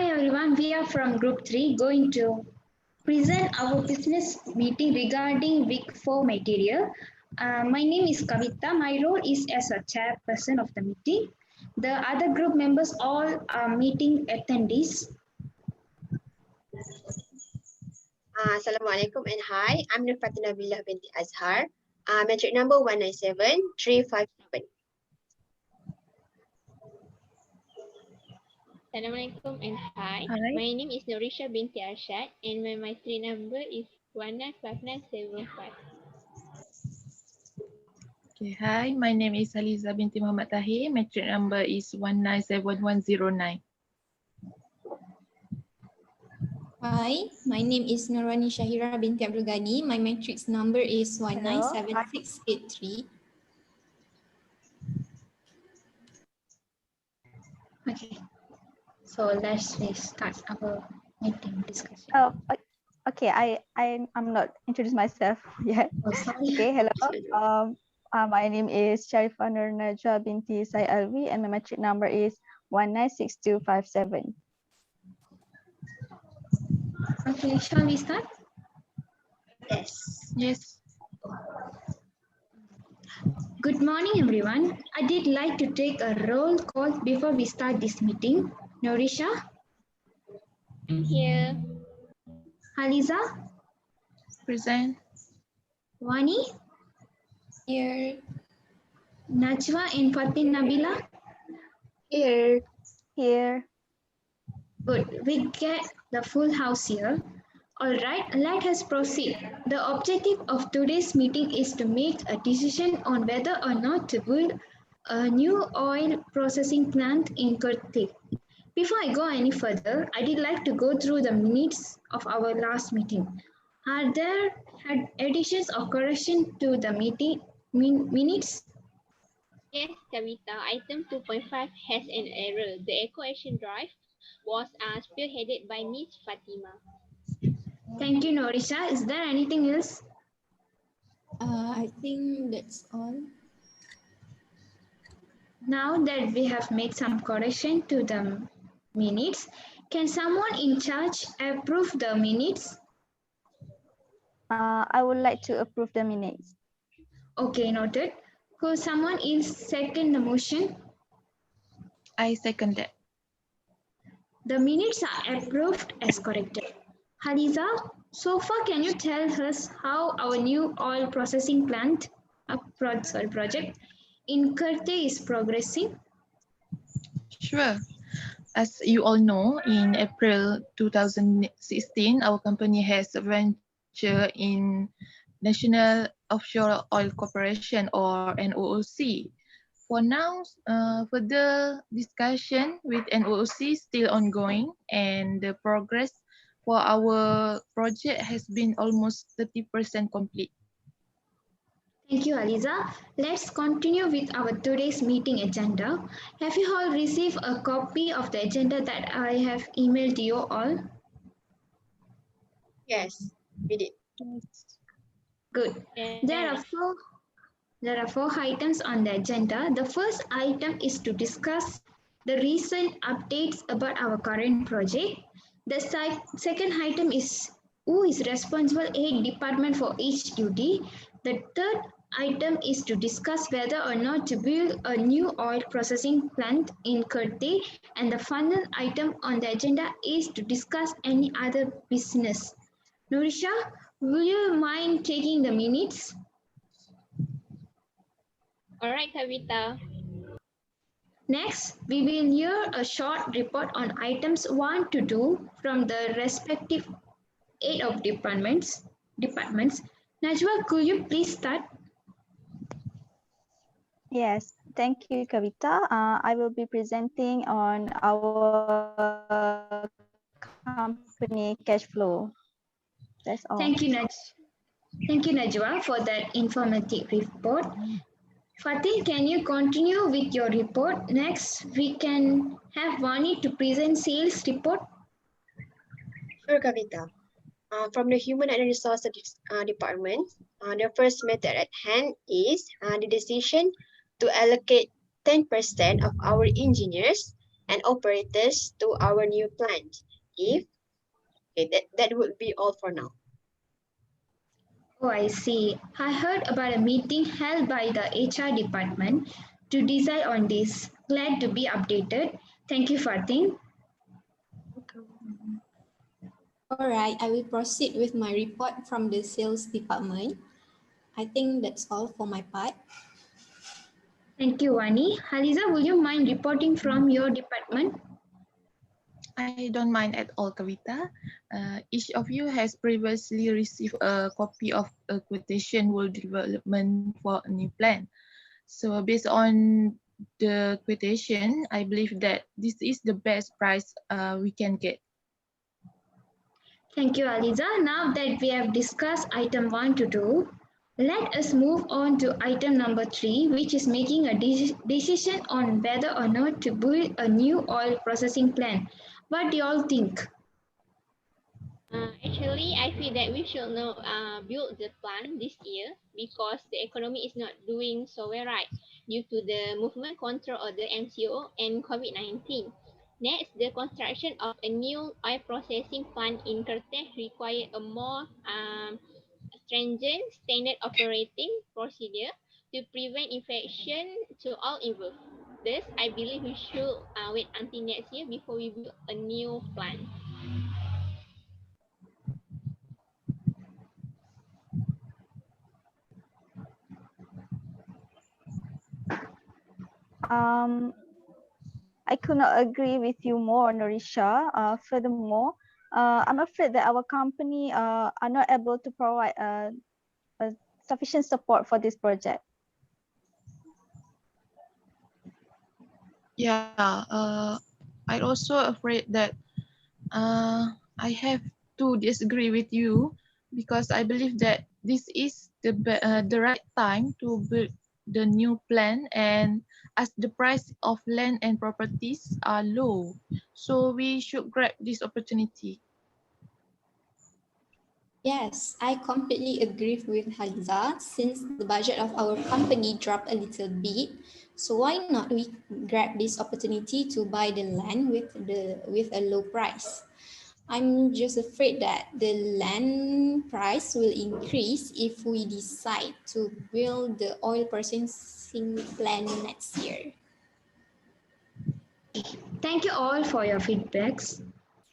Hi everyone, we are from Group 3 going to present our business meeting regarding week 4 material. My name is Kavita. My role is as a chairperson of the meeting. The other group members all are meeting attendees. Assalamualaikum and hi, I'm Nur Fatina Billah binti Azhar, metric number 197357. Assalamualaikum and hi. Hi. My name is Norisha binti Arshad and my matric number is 195975. Okay, hi, my name is Aliza binti Muhammad Tahir. Matric number is 197109. Hi, my name is Nurani Shahira binti Abdul Ghani. My matrix number is 197683. Okay, so let's start our meeting discussion. Okay, I'm not introduced myself yet. Oh, sorry. Okay, hello. My name is Sharifah Nur Najwa binti Sai Alwi and my matric number is 196257. Okay, shall we start? Yes. Yes. Good morning, everyone. I did like to take a roll call before we start this meeting. Norisha, I'm here. Haliza, Present. Wani, Here. Najwa, and Fatin Nabila. Here. Here. Good. We get the full house here. All right, let us proceed. The objective of today's meeting is to make a decision on whether or not to build a new oil processing plant in Kerteh. Before I go any further, I did like to go through the minutes of our last meeting. Are there additions or correction to the meeting minutes? Yes, Kavita. Item 2.5 has an error. The equation drive was spearheaded by Miss Fatima. Thank you, Norisha. Is there anything else? I think that's all. Now that we have made some correction to the minutes, can someone in charge approve the minutes? I would like to approve the minutes. Okay, noted. Could someone else second the motion? I second that. The minutes are approved as corrected. Haliza, so far can you tell us how our new oil processing plant project in Kerteh is progressing? Sure. As you all know, in April 2016, our company has ventured in National Offshore Oil Corporation or NOOC. For now, further discussion with NOOC is still ongoing and the progress for our project has been almost 30% complete. Thank you, Aliza. Let's continue with our today's meeting agenda. Have you all received a copy of the agenda that I have emailed you all? Yes, we did. Good. Yes. There are four items on the agenda. The first item is to discuss the recent updates about our current project. The second item is who is responsible head department for each duty. The third item is to discuss whether or not to build a new oil processing plant in Kerteh. And the final item on the agenda is to discuss any other business. Norisha, will you mind taking the minutes? All right, Kavita. Next, we will hear a short report on items 1 to 2 from the respective 8 of departments. Najwa, could you please start? Yes, thank you, Kavita. I will be presenting on our company cash flow. That's all. Thank you, Najwa, for that informative report. Fatih, can you continue with your report? Next, we can have Vani to present sales report. Sure, Kavita. From the Human and Resources Department, the first matter at hand is the decision to allocate 10% of our engineers and operators to our new plant. If that would be all for now. Oh, I see. I heard about a meeting held by the HR department to decide on this. Glad to be updated. Thank you, Fatin. All right, I will proceed with my report from the sales department. I think that's all for my part. Thank you, Wani. Haliza, will you mind reporting from your department? I don't mind at all, Kavita. Each of you has previously received a copy of a quotation world development for a new plan. So based on the quotation, I believe that this is the best price we can get. Thank you, Aliza. Now that we have discussed item 1 to 2, let us move on to item number 3, which is making a decision on whether or not to build a new oil processing plant. What do you all think? Actually, I feel that we should not build the plant this year because the economy is not doing so well, right? Due to the movement control of the MCO and COVID-19. Next, the construction of a new oil processing plant in Kerteh require a more stringent standard operating procedure to prevent infection to all involved. Thus, I believe we should wait until next year before we build a new plant. I could not agree with you more, Norisha. Furthermore, I'm afraid that our company are not able to provide a sufficient support for this project. Yeah, I also afraid that I have to disagree with you because I believe that this is the right time to build the new plan, and as the price of land and properties are low, so we should grab this opportunity. Yes, I completely agree with Haliza since the budget of our company dropped a little bit. So why not we grab this opportunity to buy the land with a low price? I'm just afraid that the land price will increase if we decide to build the oil processing plant next year. Thank you all for your feedbacks.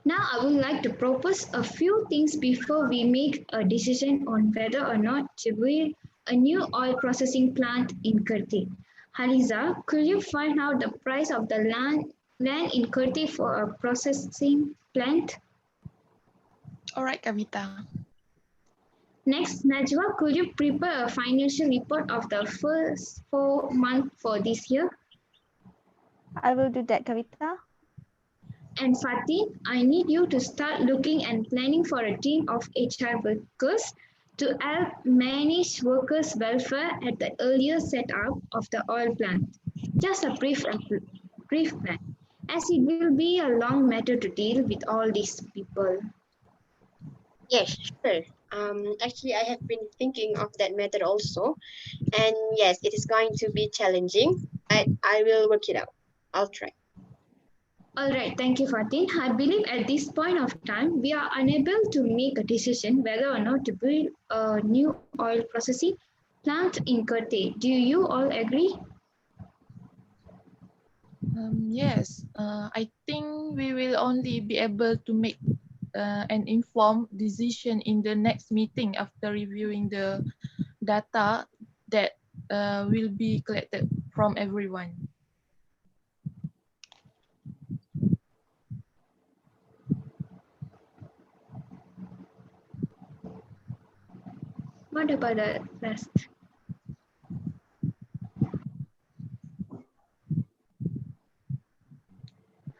Now I would like to propose a few things before we make a decision on whether or not to build a new oil processing plant in Kerteh. Haliza, could you find out the price of the land in Kerteh for a processing plant? All right, Kavita. Next, Najwa, could you prepare a financial report of the first 4 months for this year? I will do that, Kavita. And Fatih, I need you to start looking and planning for a team of HR workers to help manage workers' welfare at the earlier setup of the oil plant. Just a brief plan, as it will be a long matter to deal with all these people. Yes, sure. Actually, I have been thinking of that method also. And yes, it is going to be challenging, but I will work it out. I'll try. All right, thank you, Fatin. I believe at this point of time, we are unable to make a decision whether or not to build a new oil processing plant in Kerteh. Do you all agree? Yes, I think we will only be able to make an informed decision in the next meeting after reviewing the data that will be collected from everyone. What about the rest?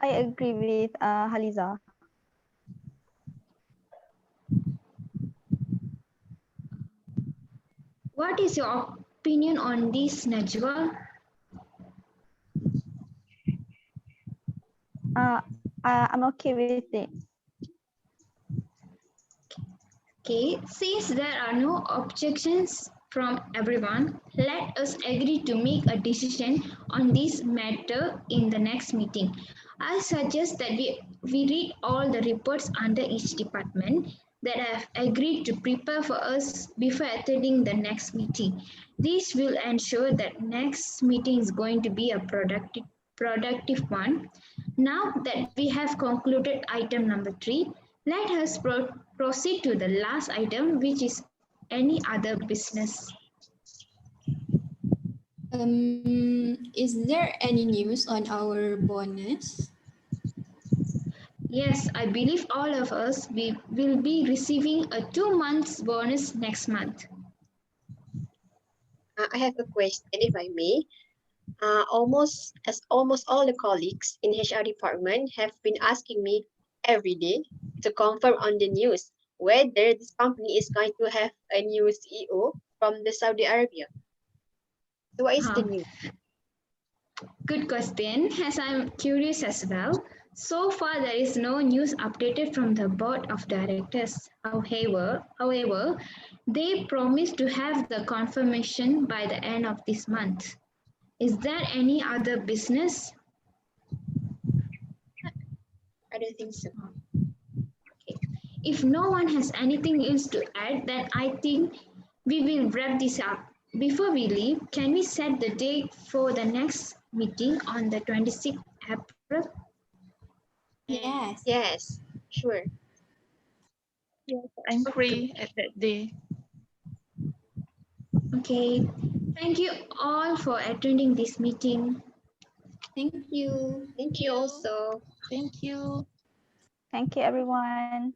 I agree with Haliza. What is your opinion on this, Najwa? I'm okay with it. Okay, since there are no objections from everyone, Let us agree to make a decision on this matter in the next meeting. I suggest that we read all the reports under each department that have agreed to prepare for us before attending the next meeting. This will ensure that next meeting is going to be a productive one. Now that we have concluded item number 3, let us proceed to the last item, which is any other business. Is there any news on our bonus? Yes, I believe all of us will be receiving a 2 months bonus next month. I have a question, if I may. Almost all the colleagues in HR department have been asking me every day to confirm on the news whether this company is going to have a new CEO from the Saudi Arabia. So what is the Huh. news? Good question, as I'm curious as well. So far, there is no news updated from the board of directors. However, they promised to have the confirmation by the end of this month. Is there any other business? I don't think so. Okay. If no one has anything else to add, then I think we will wrap this up. Before we leave, can we set the date for the next meeting on the 26th April? Yes. Yes, sure. Yes, I'm free at that day. Okay. Thank you all for attending this meeting. Thank you. Thank you also. Thank you. Thank you, everyone.